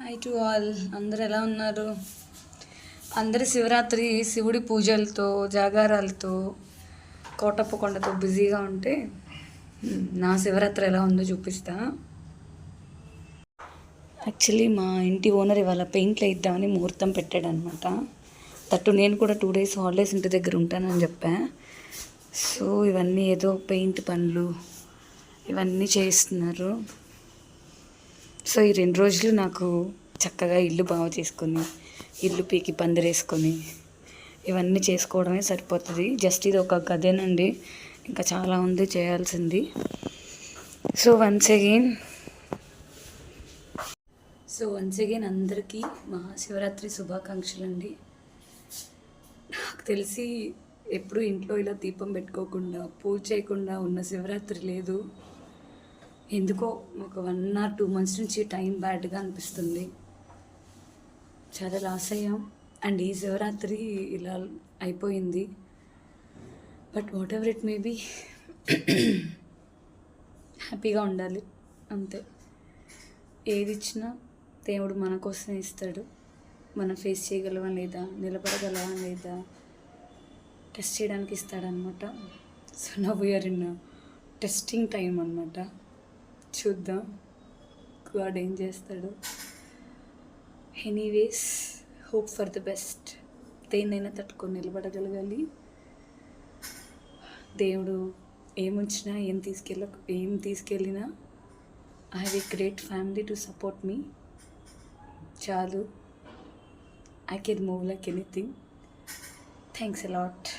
Hi to all, అందరు ఎలా ఉన్నారు? అందరి శివరాత్రి శివుడి పూజలతో జాగారాలతో కోటప్ప కొండతో బిజీగా ఉంటే నా శివరాత్రి ఎలా ఉందో చూపిస్తా. యాక్చువల్లీ మా ఇంటి ఓనర్ ఇవాళ పెయింట్లు వేద్దామని ముహూర్తం పెట్టాడనమాట. తట్టు నేను కూడా 2 days హాలిడేస్ ఇంటి దగ్గర ఉంటానని చెప్పా. సో ఇవన్నీ ఏదో పెయింట్ పనులు ఇవన్నీ చేస్తున్నారు. సో ఈ 2 రోజులు నాకు చక్కగా ఇల్లు బాగా చేసుకొని ఇల్లు పీకి పందిరేసుకొని ఇవన్నీ చేసుకోవడమే సరిపోతుంది. జస్ట్ ఇది ఒక గదేనండి, ఇంకా చాలా ఉంది చేయాల్సింది. సో వన్స్ అగైన్ అందరికీ మహాశివరాత్రి శుభాకాంక్షలు అండి. నాకు తెలిసి ఎప్పుడు ఇంట్లో ఇలా దీపం పెట్టుకోకుండా పూజ చేయకుండా ఉన్న శివరాత్రి లేదు. ఎందుకో ఒక 1 or 2 months నుంచి టైం బ్యాడ్గా అనిపిస్తుంది. చాలా లాస్ అయ్యాం అండ్ ఈ శివరాత్రి ఇలా అయిపోయింది. But whatever it may be, హ్యాపీగా ఉండాలి అంతే. ఏది ఇచ్చినా దేవుడు మన కోసమే ఇస్తాడు. మనం ఫేస్ చేయగలవా లేదా, నిలబడగలవా లేదా టెస్ట్ చేయడానికి ఇస్తాడనమాట. So now we are in testing time అనమాట. చూద్దాం గాడ్ ఏం చేస్తాడు. Anyways, hope for the best. దేన్నైనా తట్టుకొని నిలబడగలగాలి. దేవుడు ఏముంచినా ఏం తీసుకెళ్ళినా I have a great family to support me. చాలు, I can move like anything. Thanks allot.